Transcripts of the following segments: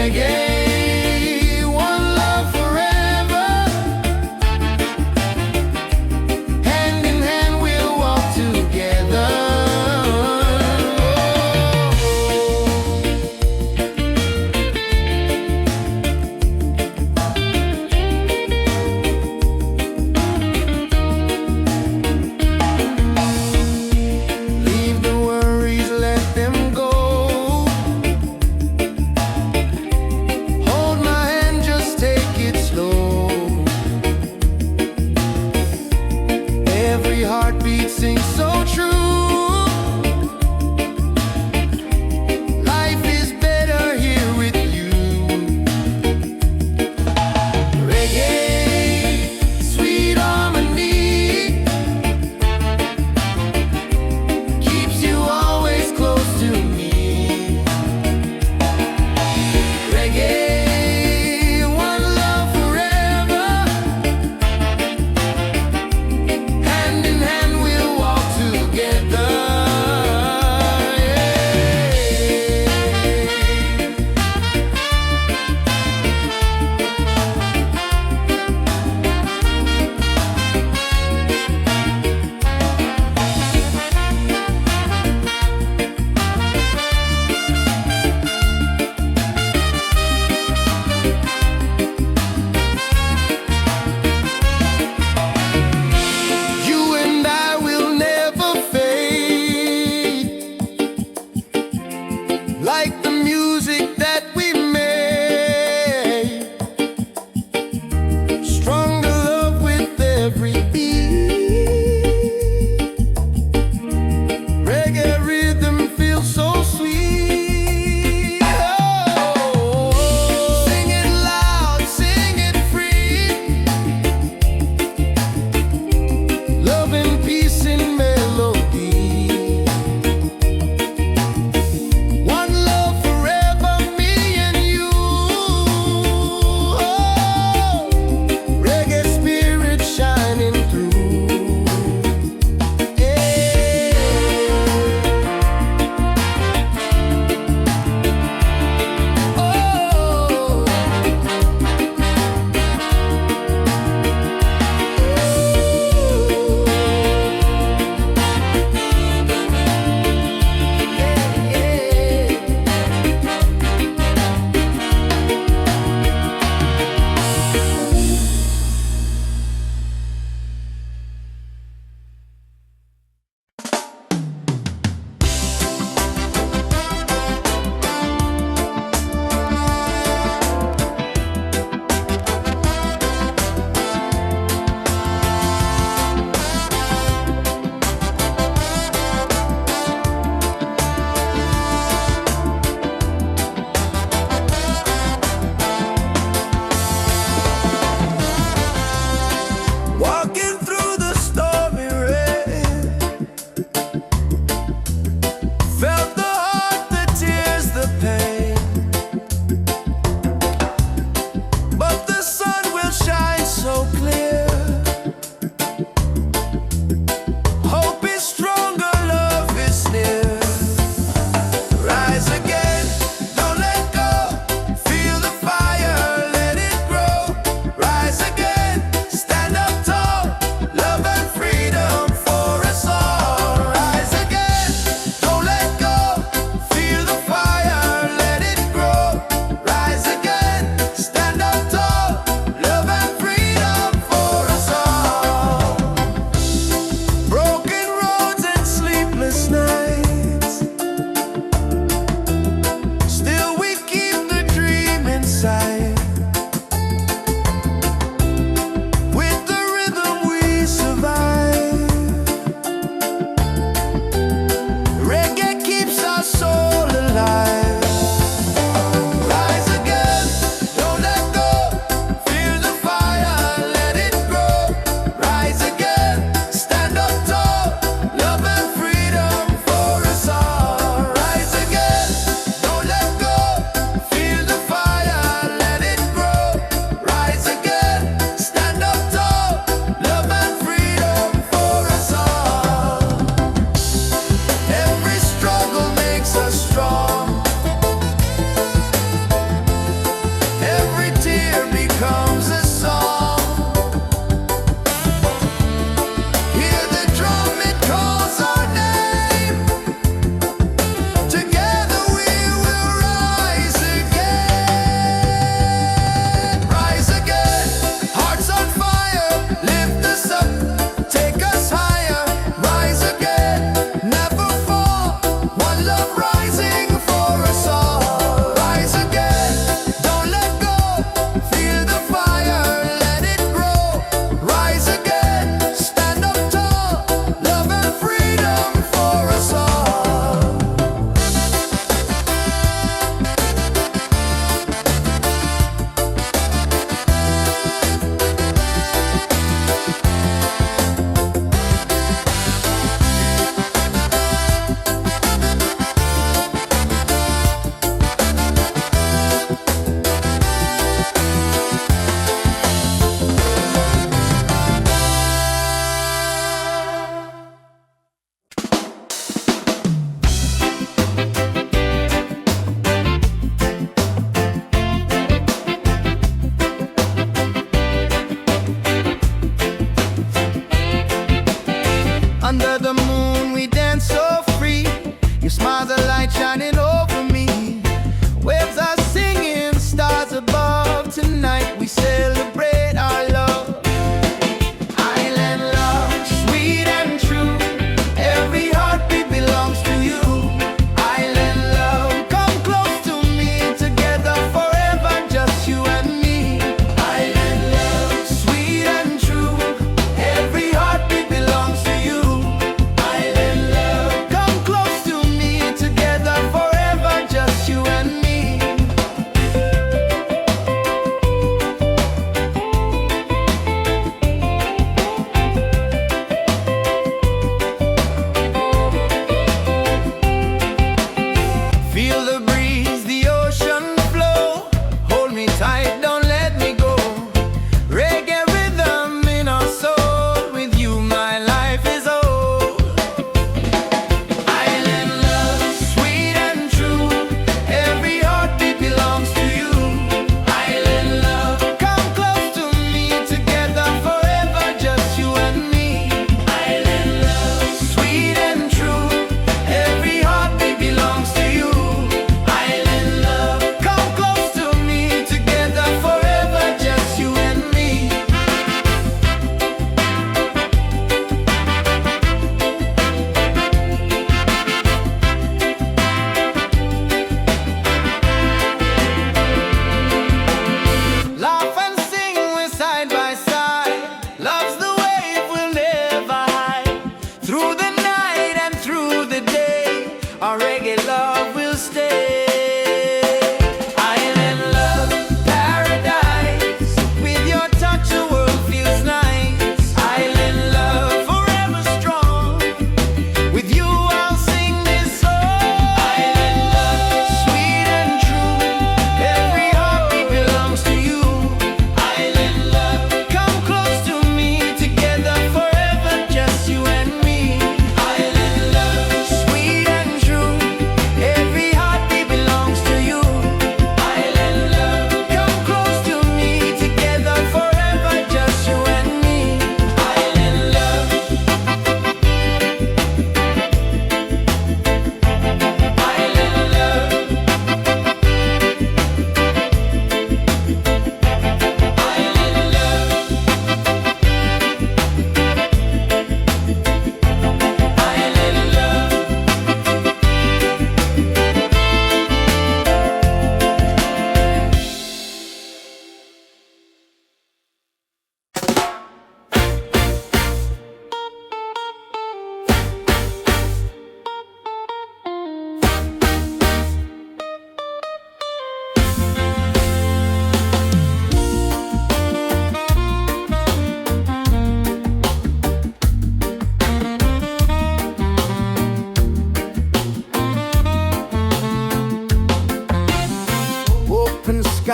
reggae, one love forever. Hand in hand we'll walk together. Leave the worries, let them go.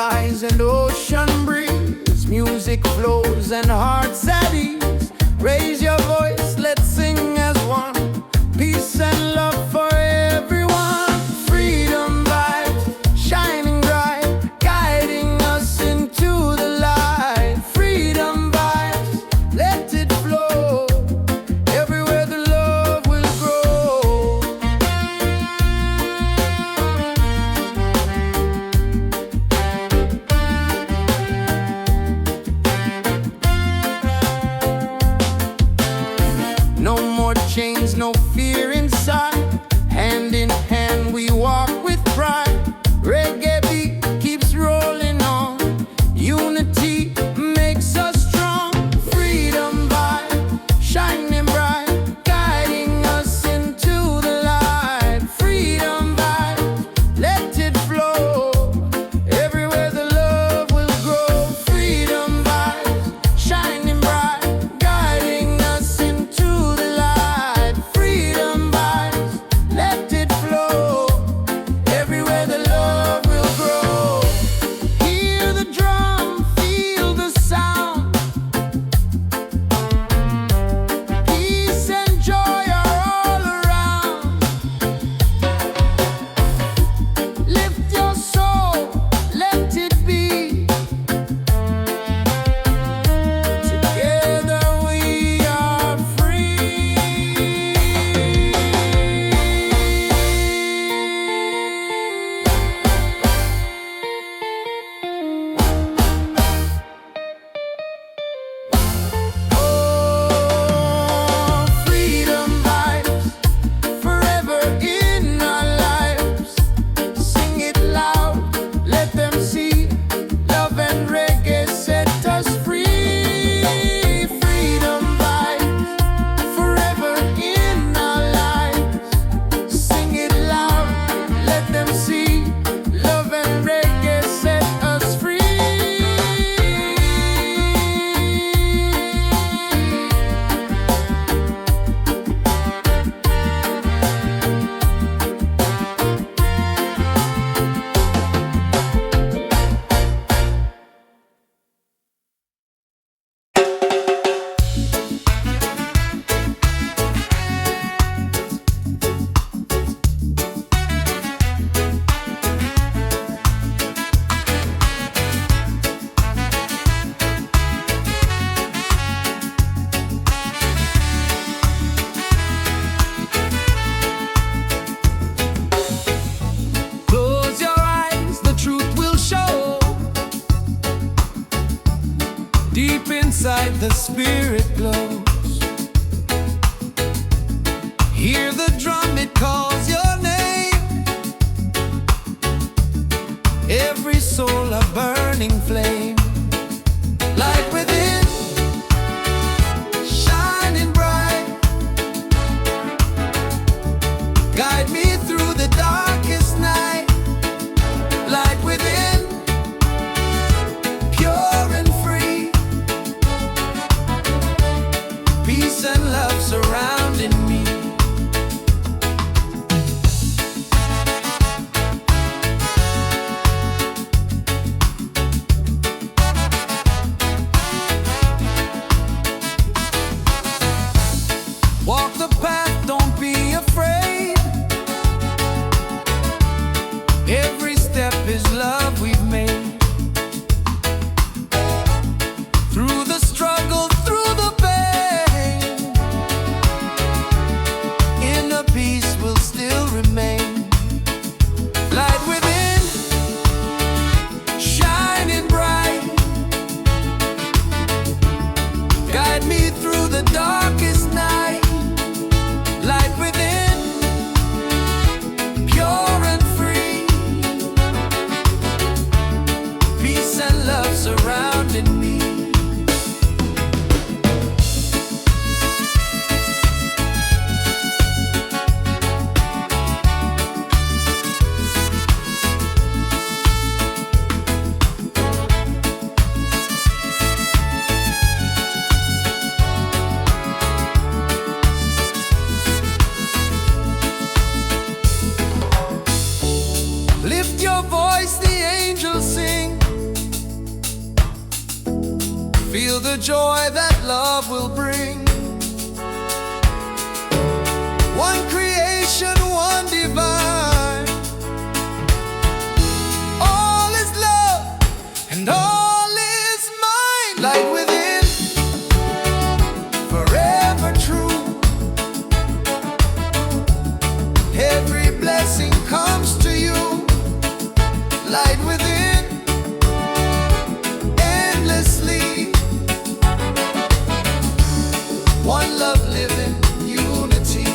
skies and ocean breeze, music flows and hearts at ease. Raise your voice, let's sing as one. Peace and love for everyone. Freedom vibes, shining bright, guiding us into the light. Freedom vibes, let it flow. Everywhere the love will grow. No more chains, no fear inside. Hand in hand we walk with pride. Reggae beat keeps rolling on. Unity makes us strong. Freedom vibe, shining bright, guiding us into the light. Freedom vibe, let it flow. Everywhere the love will grow. Freedom vibes, shining bright, guiding us into the light. Freedom vibes, let it flow. Everywhere the love will grow. Hear the drum, feel the sound. Peace and joy are all around. Lift your soul, let it be. Together we are free. Oh, freedom vibes, forever in our lives. Sing it loud, let them see. Love and reggae set us free. Freedom vibes, forever in our lives. Sing it loud, let them see. Love and reggae set us free. Close your eyes, the truth will show. Deep inside the spirit glows. Hear the drum, it calls your name. Every soul a burning flame. Light within, shining bright. Guide me through the darkest night. Light within, pure and free. Peace and love surrounding me. Walk the path, don't be afraid. Every step is love we've made. Through the struggle, through the pain, inner peace will still remain. Light within, shining bright. Guide me through the darkest night. Light within, pure and free. Peace and love surrounding me. Lift your voice, the angels sing. Feel the joy that love will bring. One creation, one divine. All is love and all is mine. Light within, forever true. Every blessing comes to you. Light within, endlessly. One love living, unity.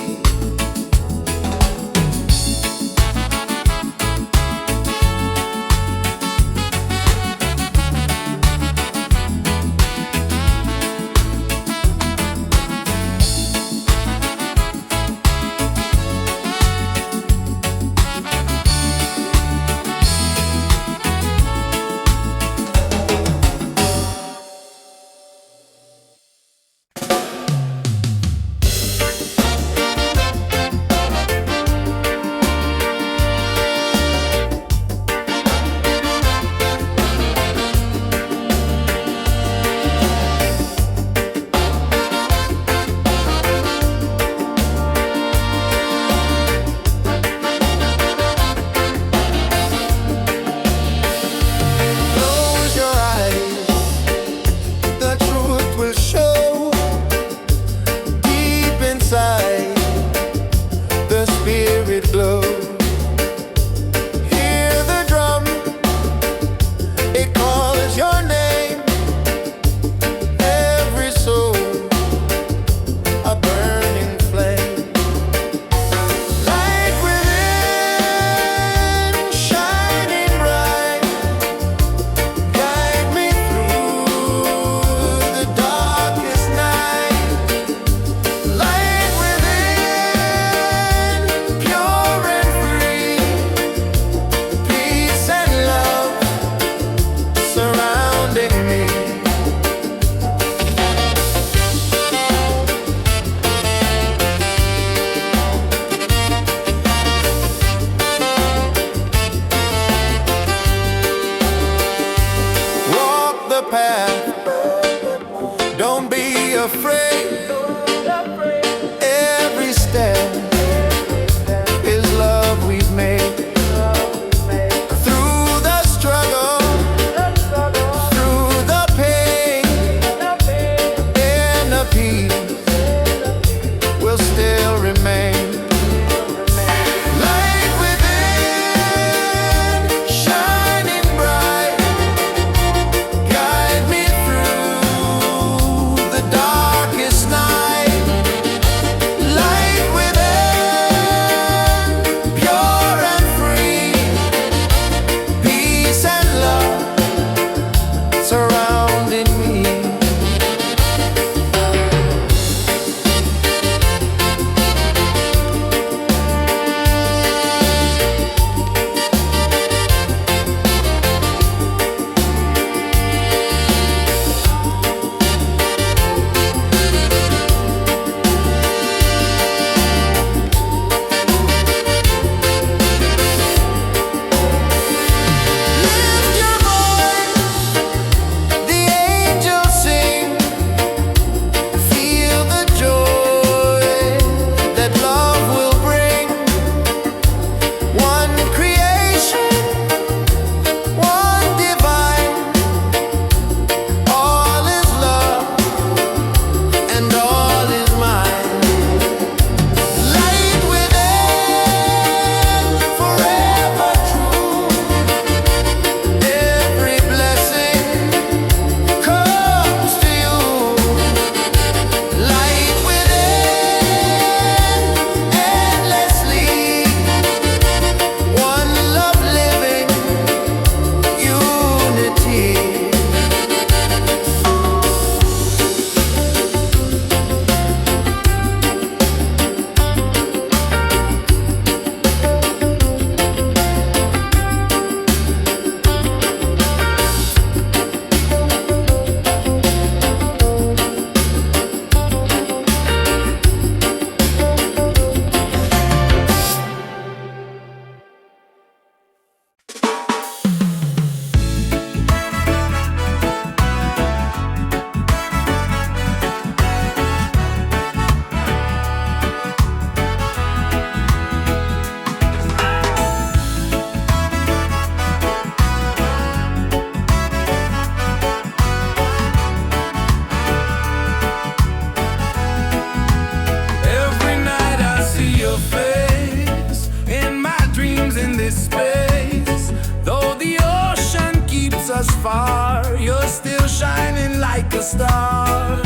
thus far, you're still shining like a star.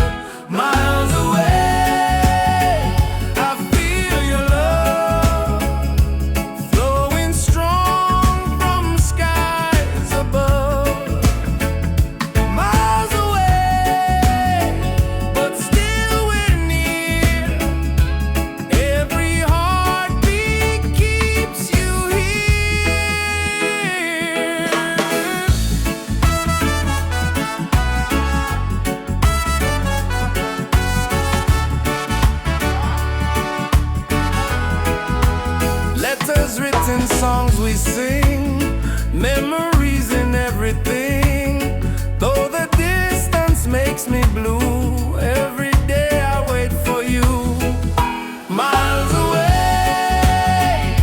Miles away, I feel your love flowing strong from skies above. Miles away, but still we're near. Every heartbeat keeps you here. Letters written, songs we sing, memories in everything. Though the distance makes me blue, every day I wait for you. Miles away,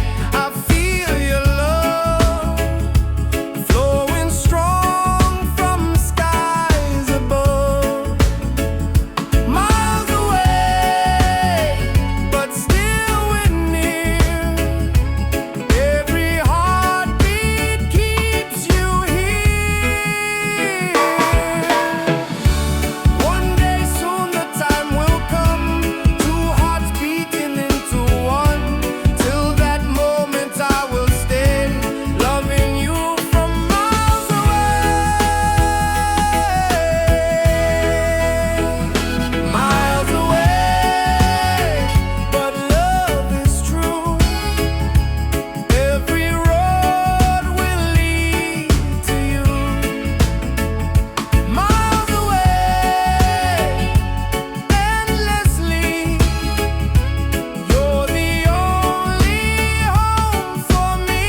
I feel your love flowing strong from skies above. Miles away, but still we're near. Every heartbeat keeps you here. One day soon the time will come, two hearts beating into one. Till that moment I will stay, loving you from miles away. Miles away, but love is true. Every road will lead to you. Miles away, endlessly. You're the only home for me.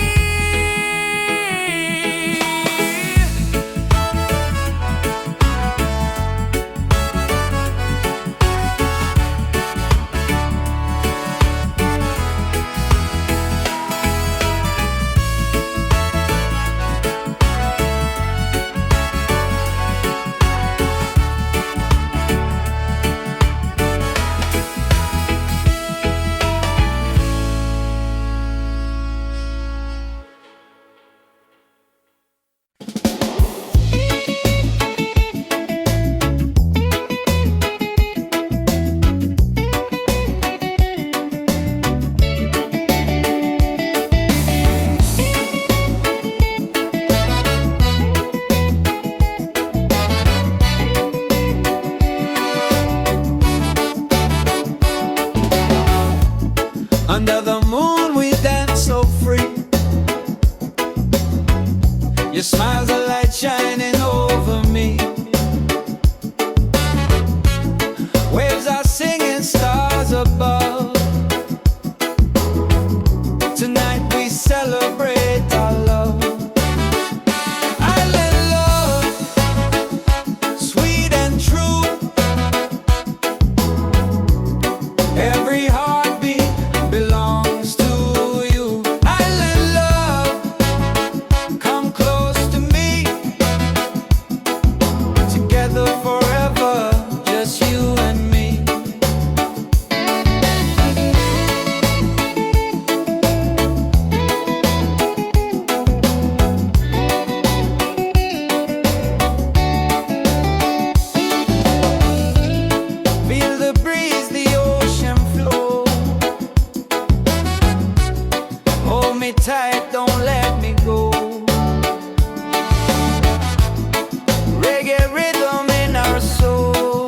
Under the moon we dance so free. Your smile's a light shining over me. Waves are singing, stars above. Tonight we celebrate our love. Island love, sweet and true. Every heartbeat belongs to you. Island love, come close to me. Together forever, just you and me. Feel the breeze, the ocean flow. Hold me tight, don't let me go. Reggae rhythm in our soul.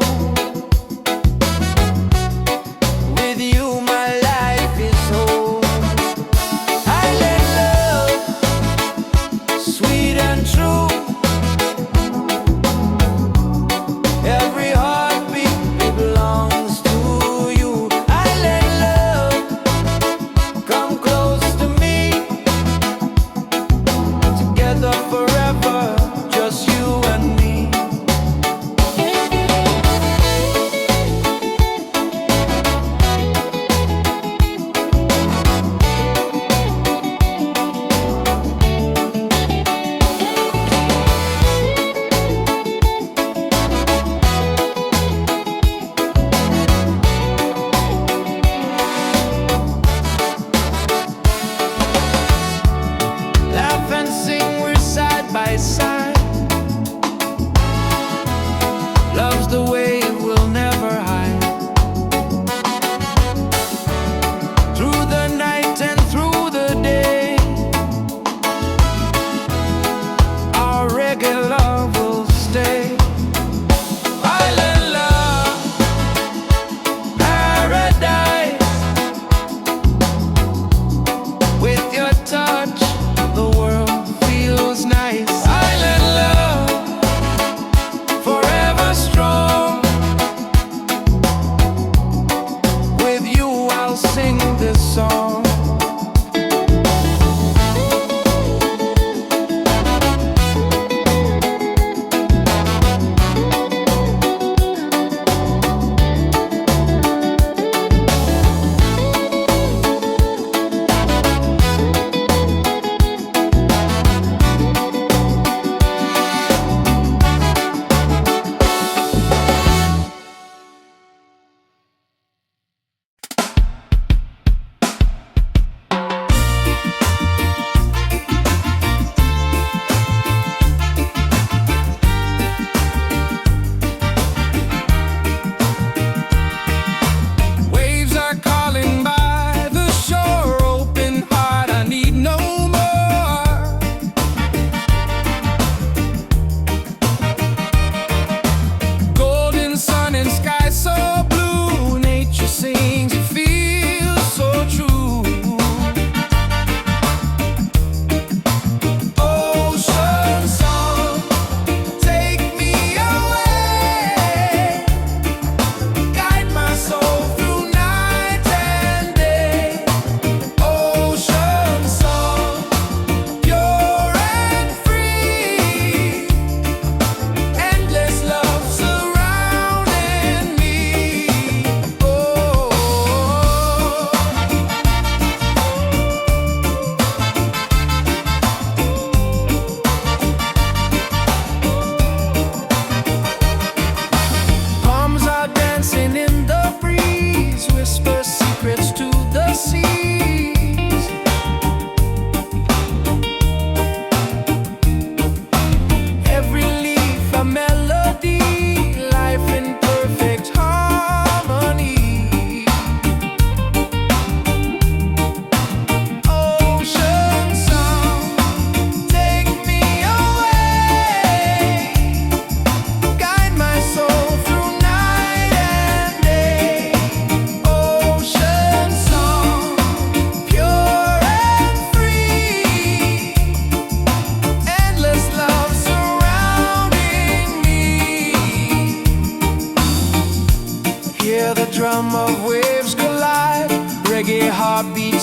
With you my life is whole. Island love, sweet and true. Every heartbeat belongs to you. Island love, come close to me. Together forever, just you and me.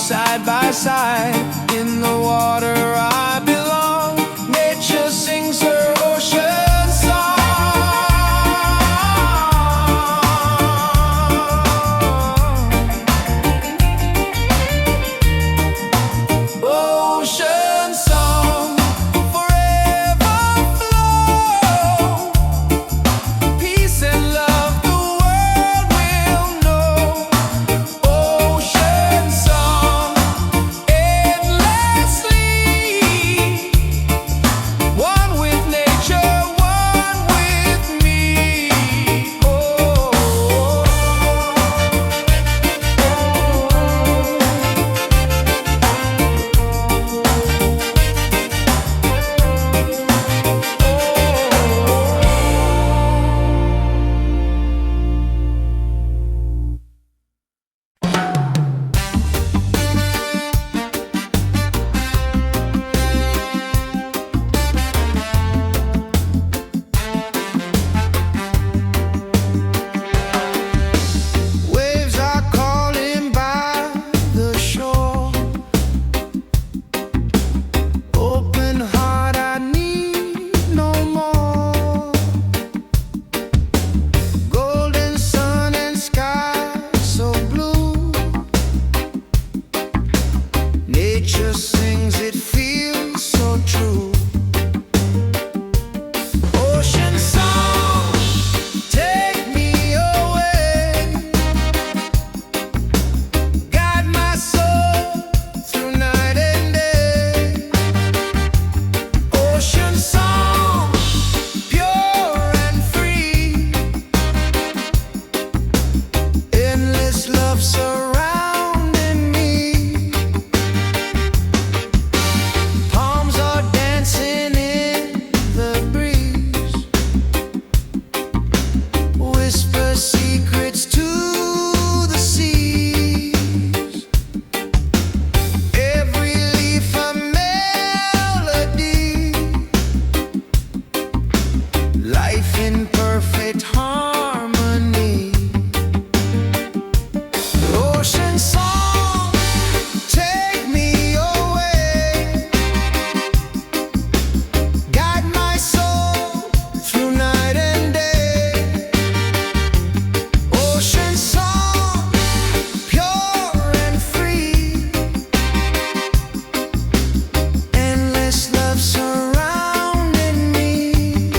side by side. In the water I belong. Nature sings her ocean song. Ocean song, forever flow. Peace and love the world will know. Ocean song, endlessly. One with nature, one with me. Oh. Waves are calling by the shore. Open heart, I need no more. Golden sun and sky so blue. Nature sings, it feels so true. Ocean song, take me away. Guide my soul through night and day. Ocean song, pure and free. Endless love surrounding me. Palms are dancing in the breeze. Whisper secrets to the seas. Every leaf a melody. Life in perfect harmony. Ocean song, take me away. Guide my soul through night and day. Ocean song, pure and free. Endless love surrounding me.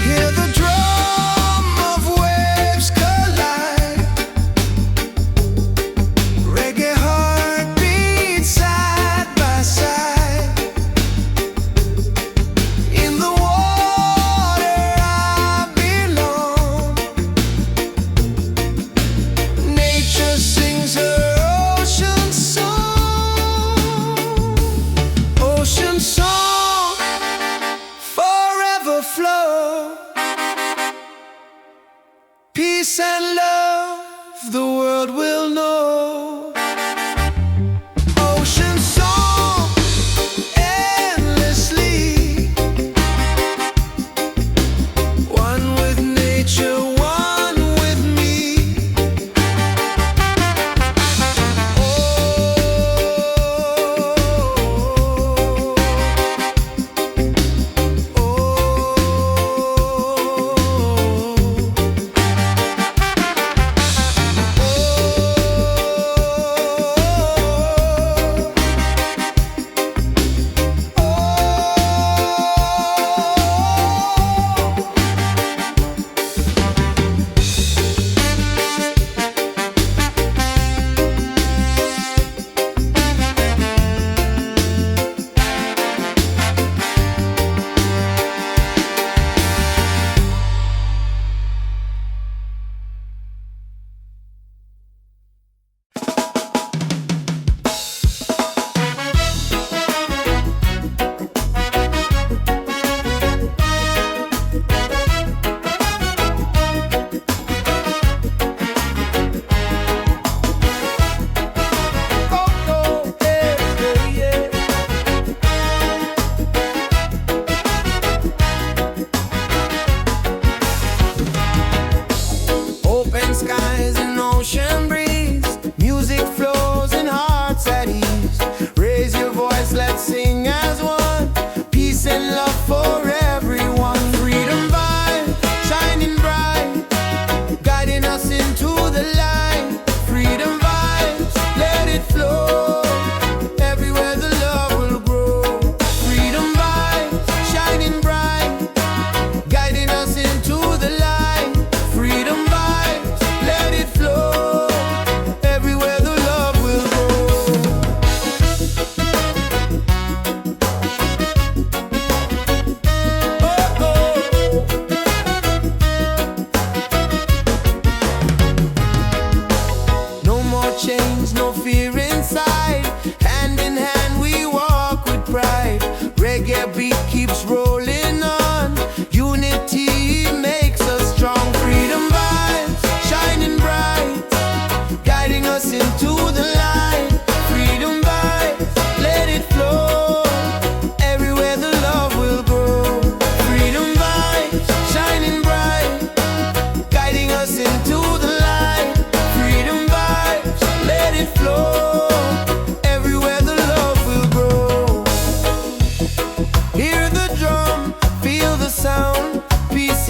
Hear the drum of waves collide. Reggae heartbeats side by side. In the water I belong. Nature sings her ocean song. Ocean song, forever flow. Peace and love the world will know. Ocean song, endlessly. One with nature, one with me. Oh.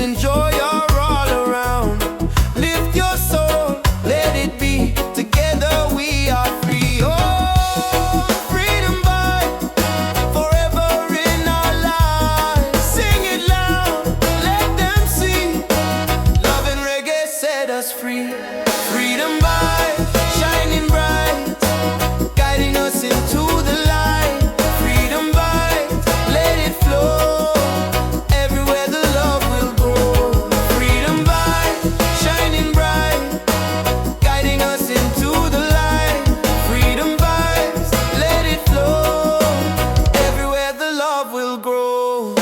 and joy are all around. Lift your soul, let it be. Together we are free. Oh, freedom vibe, forever in our lives. Sing it loud, let them see. Love and reggae set us free. Freedom vibe, shining bright, guiding us into the light. Freedom vibe, let it flow. Everywhere the love will grow. Freedom vibe, shining bright, guiding us into the light. Freedom vibes, let it flow. Everywhere the love will grow.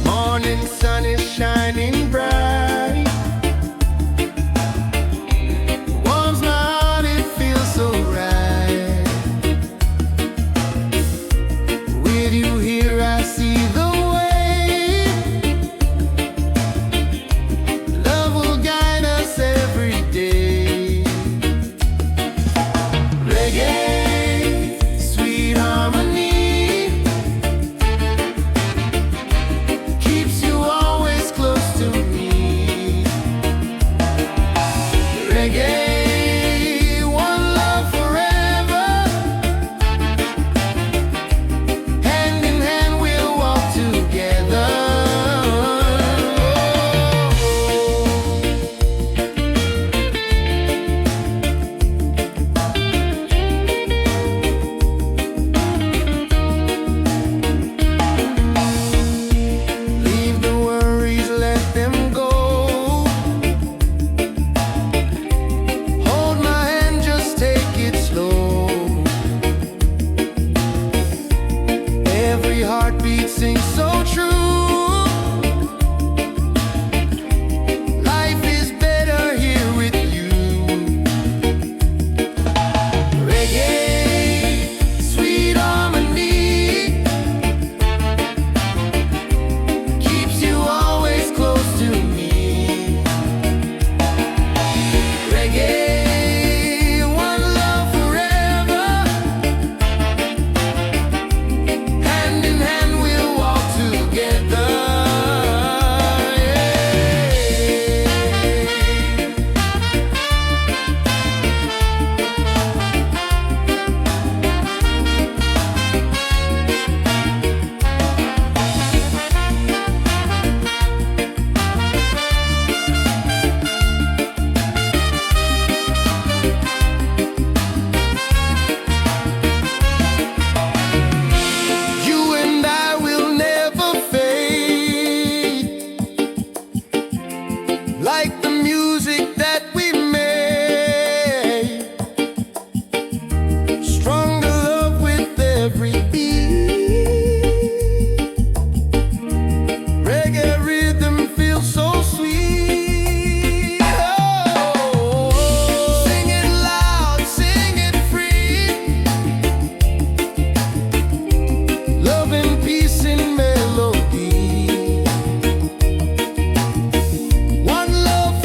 Morning sun is shining bright, warms my heart, it feels so right. With you here I see the way. Love will guide us every day. Reggae, sweet harmony, keeps you always close to me. Reggae, one love forever. Hand in hand we'll walk together. Leave the worries, let them go. Hold my hand, just take it slow. Every heartbeat sings so true. Life is better here with you. Reggae, sweet harmony, keeps you always close to me. Reggae, one love forever. Hand in hand we'll walk together. You and I will never fade, like the music that we made. Stronger love with every beat. Reggae rhythm feels so sweet. Oh, sing it loud, sing it free. Love and peace in melody. One love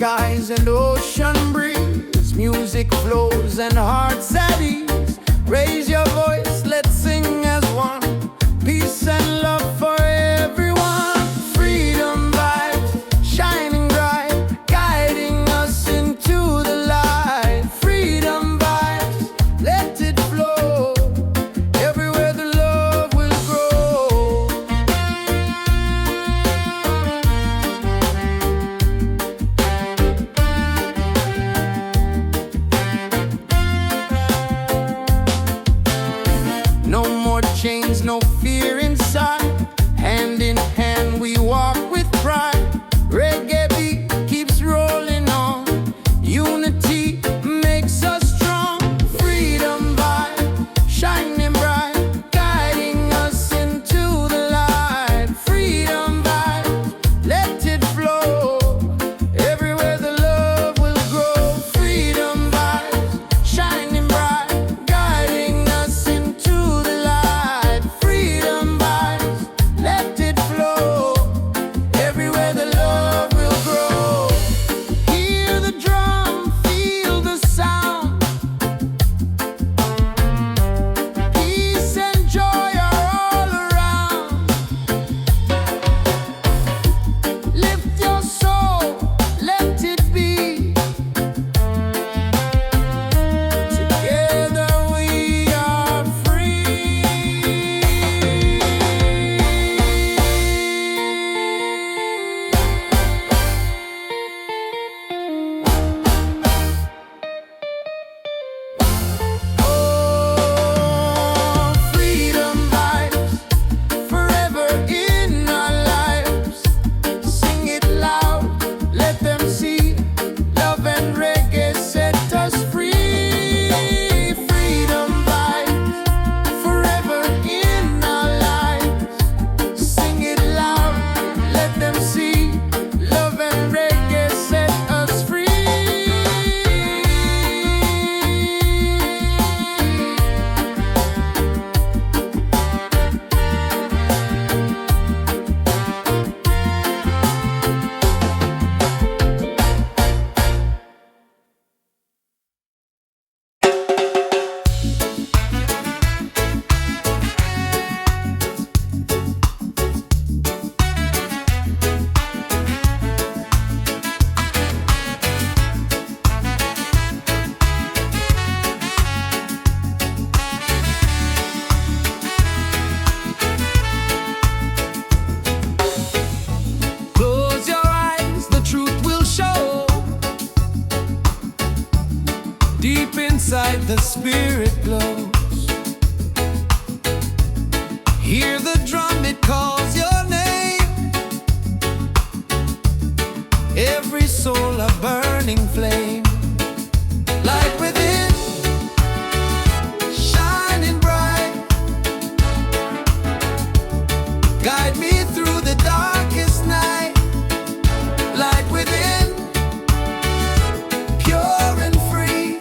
skies and ocean breeze. Music flows and hearts at ease. Raise your voice, let's sing as one. Peace and love for everyone. Freedom vibes, shining bright, guiding us into the light. Freedom vibes, let it flow. Everywhere the love will grow. No more chains, no fear inside. Hand in hand we walk with pride. Reggae beat keeps rolling on. Unity makes us strong. Freedom vibe, shining bright, guiding us into the light. Freedom vibe, let it flow. Everywhere the love will grow. Freedom vibes, shining bright, guiding us into the light. Freedom vibes, let it flow. Everywhere the love will grow. Hear the drum, feel the sound. Peace and joy are all around. Lift your soul, let it be. Together we are free. Oh, freedom vibes, forever in our lives. Sing it loud, let them see. Love and reggae set us free. Freedom vibes, forever in our lives. Sing it loud, let them see. Love and reggae set us free. Close your eyes, the truth will show. Deep inside the spirit glows. Hear the drum, it calls your name. Every soul a burning flame. Light within, shining bright. Guide me through the darkest night. Light within, pure and free.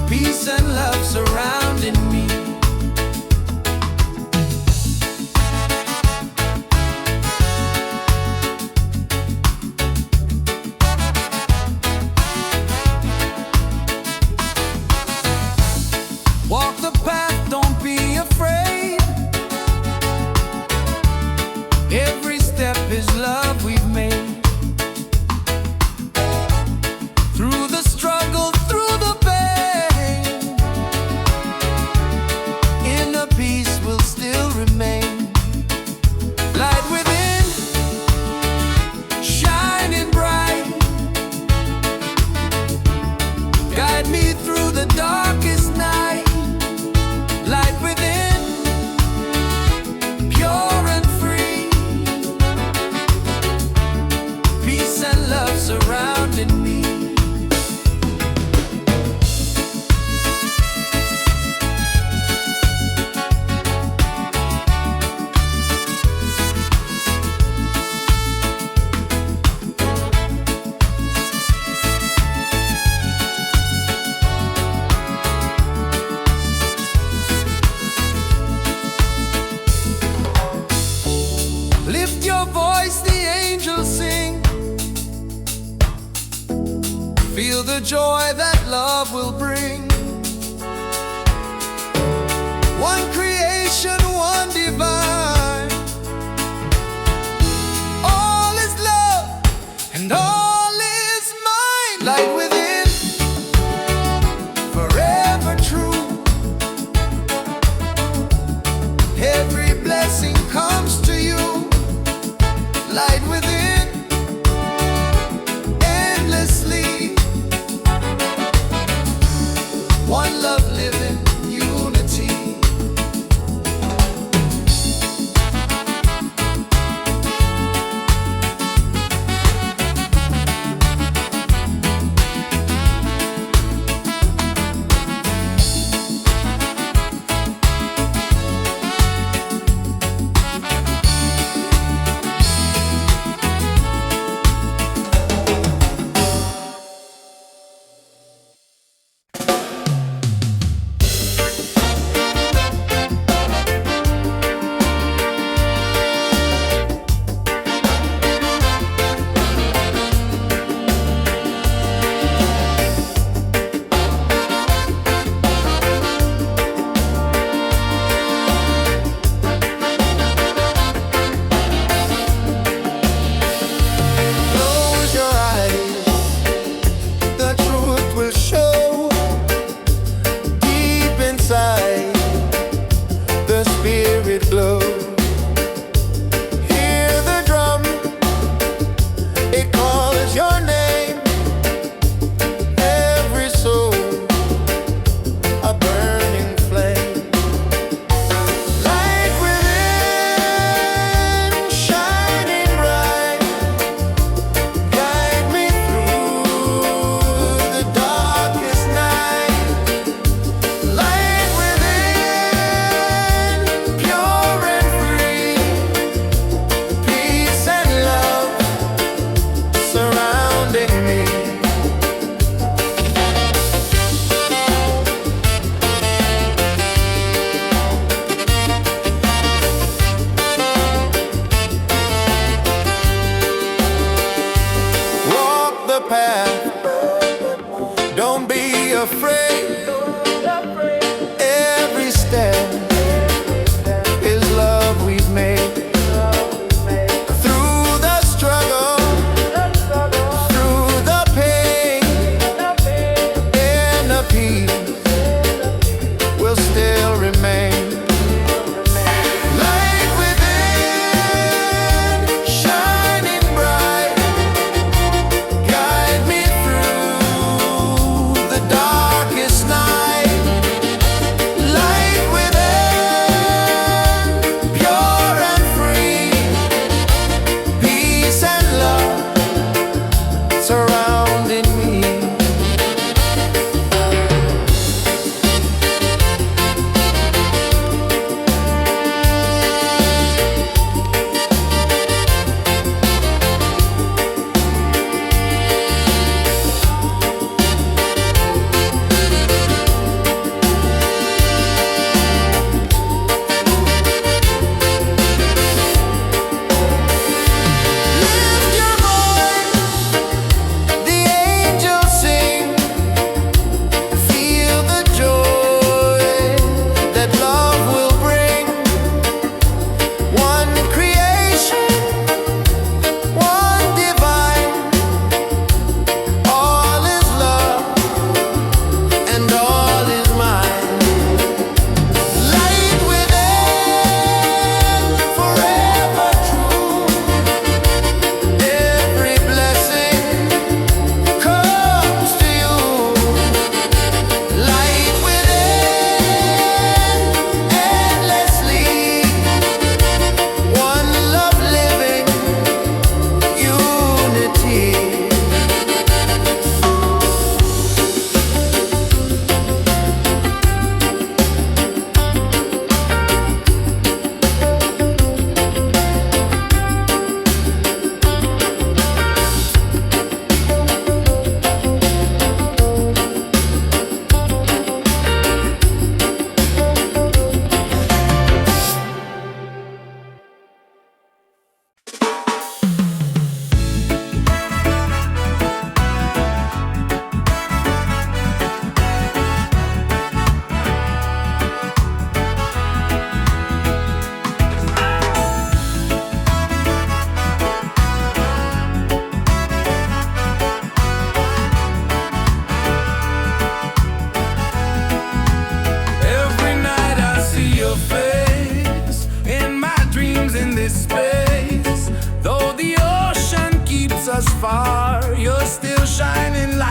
Peace and love surrounding me. Walk the path, don't be afraid. Every step is love we've made. Through the struggle, through the pain, inner peace will still remain. Light within, shining bright. Guide me through the darkest night. Light within, pure and free. Peace and love surrounding me. Lift your voice, the angels sing. the joy that love will bring. One creation, one divine. All is love and all is mine. Light within, forever true. Every blessing comes to you. Light within, endlessly. One love living, unity. Don't be afraid. Every step is love we've made. Through the struggle, through the pain, inner peace will still remain. Darkest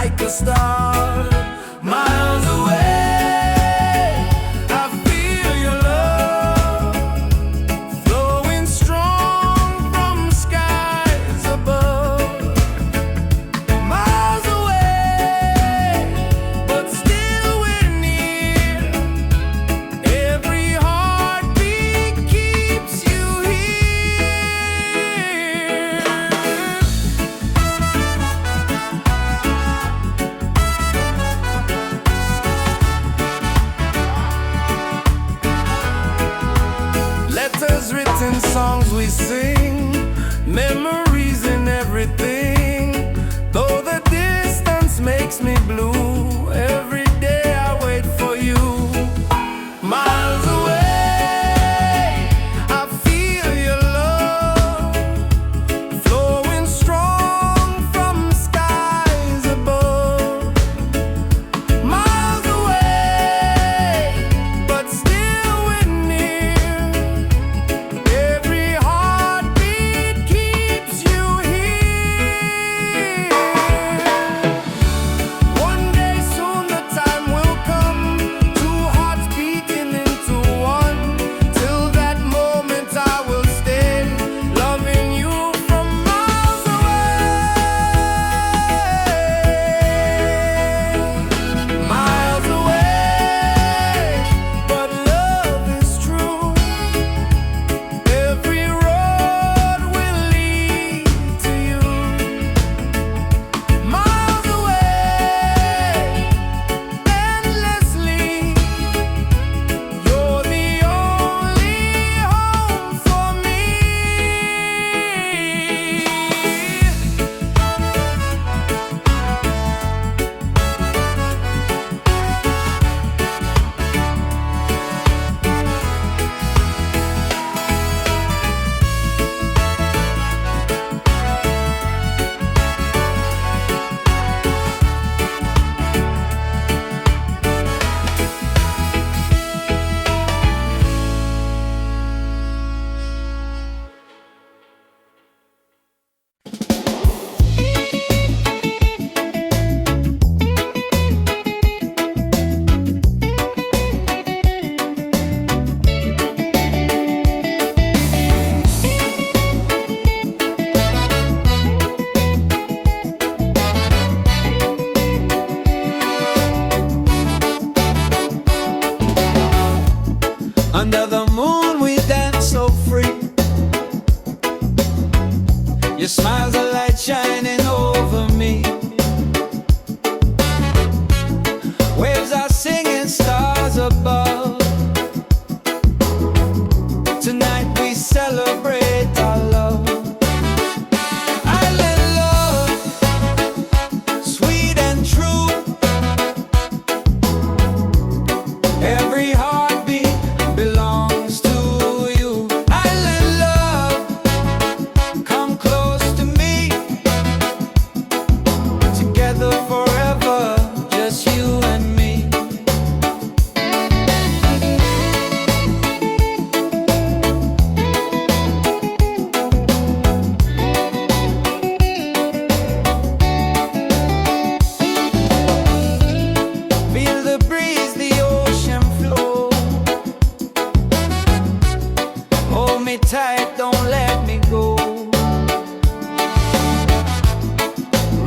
like a star. Miles away, I feel your love flowing strong from skies above. Miles away, but still we're near. Every heartbeat keeps you here. Letters written, songs we sing, memories in everything. Though the distance makes me blue, every day I wait for you. Miles away, I feel your love flowing strong from skies above. Miles away, but still we're near. Every heartbeat keeps you here. One day soon the time will come, two hearts beating into one. Till that moment I will stay, loving you from miles away. Miles away, but love is true. Every road will lead to you. Miles away, endlessly. You're the only home for me. Under the moon we dance so free. Your smile's a light shining over me. Waves are singing, stars above. Tonight we celebrate our love. Island love, sweet and true. Every heartbeat belongs to you. Island love, come close to me. Together forever, just you and me. Feel the breeze, the ocean flow. Hold me tight, don't let me go.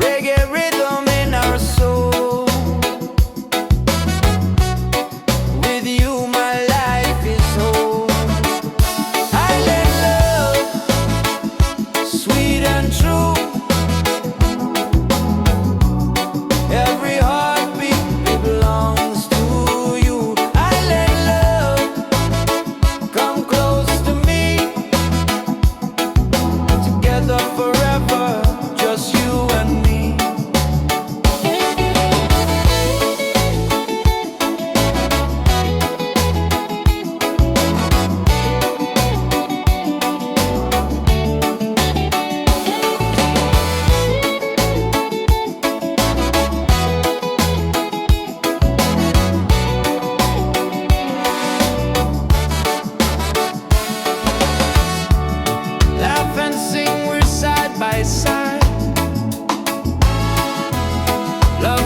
Reggae rhythm in our soul. With you my life is whole. Island love, sweet and true. Every heartbeat belongs to you. Island love, come close to me. Together forever, just you and me. Laugh and sing, we're side by side. Love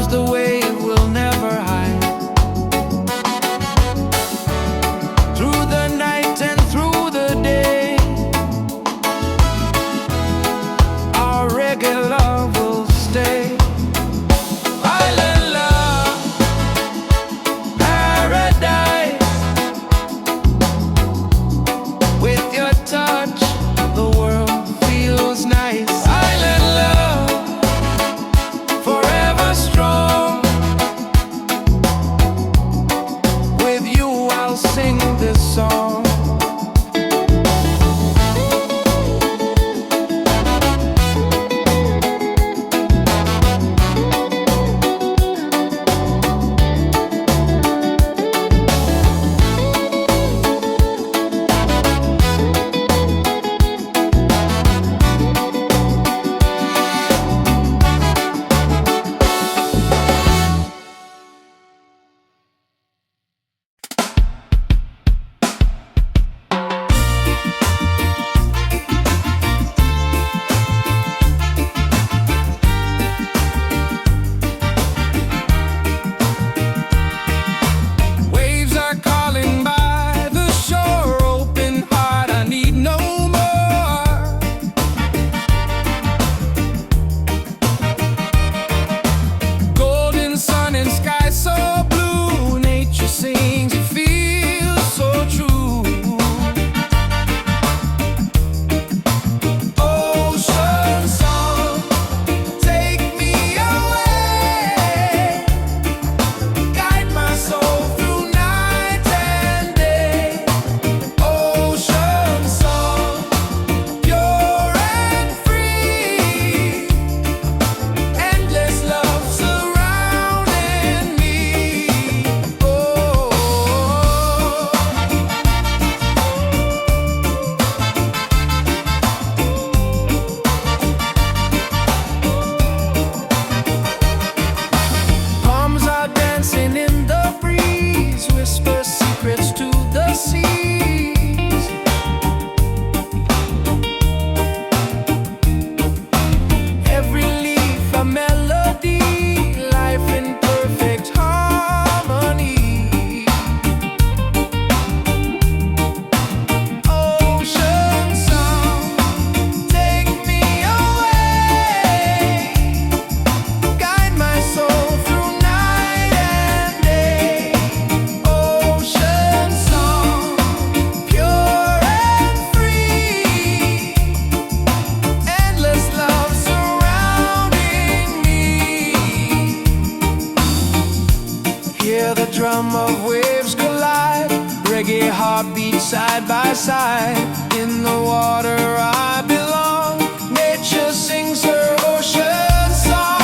side by side. In the water I belong. Nature sings her ocean song.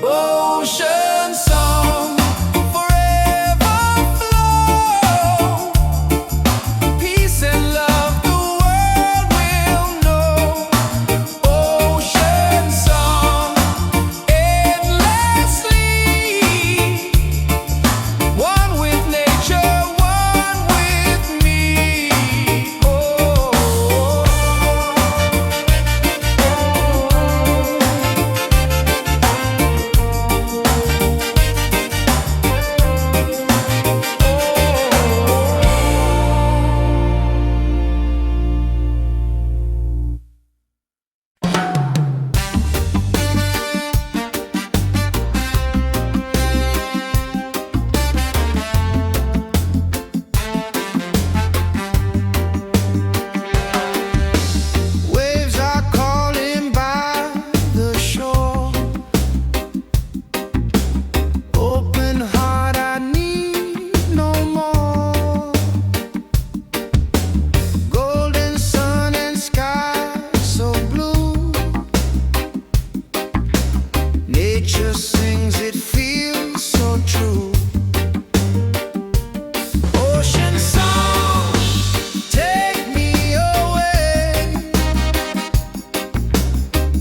Ocean song, forever flow. Peace and love the world will know. Ocean song, endlessly. One with nature, one with me. Waves are calling by the shore. Open heart, I need no more. Golden sun and sky so blue. Nature sings, it feels so true. Ocean song, take me away.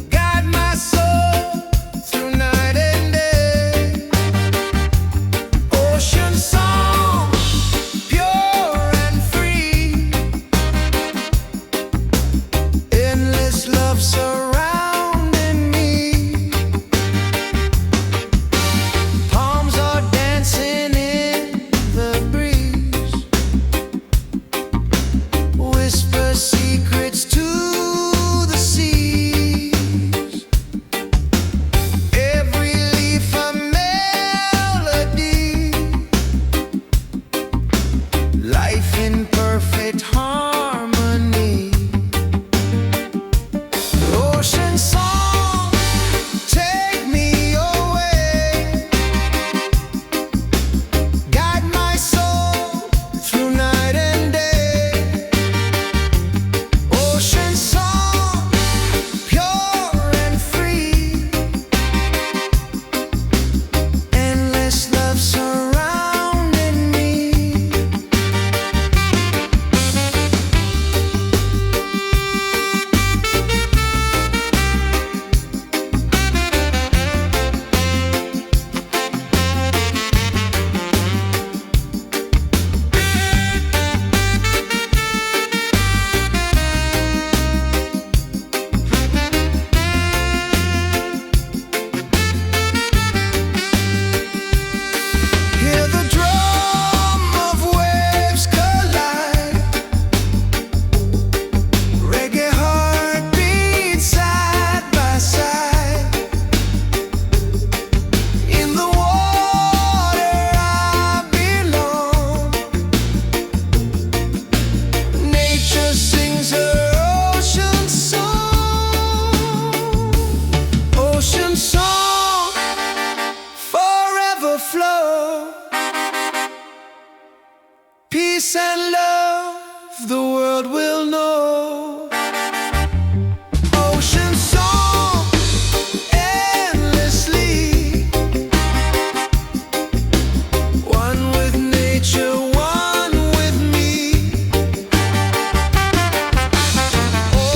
Guide my soul through night and day. Ocean song, pure and free. Endless love surrounding me. Palms are dancing in the breeze. Whisper secrets to the seas. Every leaf a melody. Life in perfect harmony. Ocean song, take me away. Guide my soul through night and day. Ocean song, pure and free. Endless love surrounding me. Hear the drum of waves collide. Reggae heartbeat side by side. In the water I belong. Nature sings her ocean song. Ocean song, forever flow. Peace and love the world will know. Ocean song, endlessly. One with nature, one with me. Oh,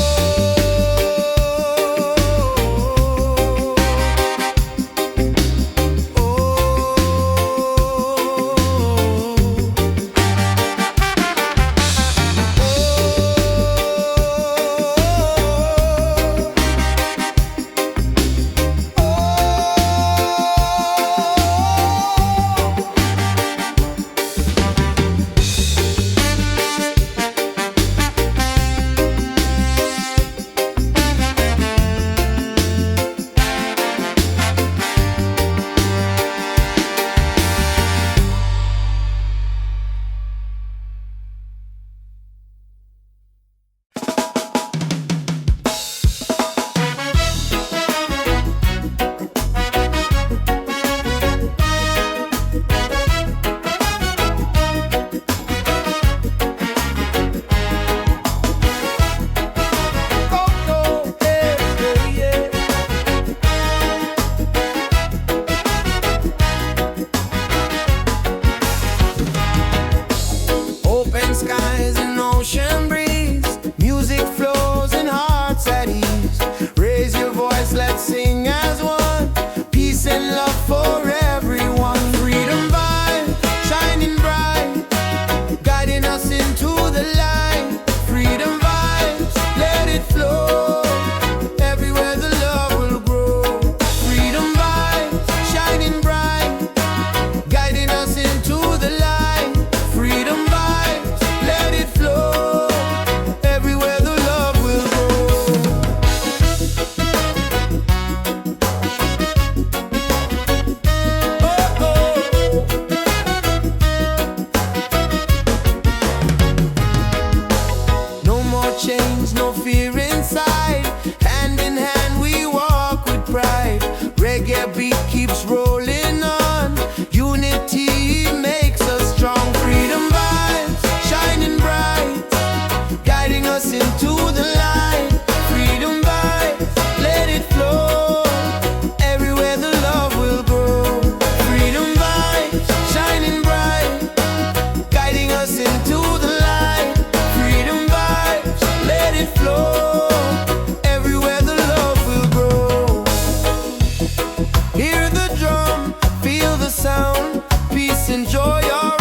joy of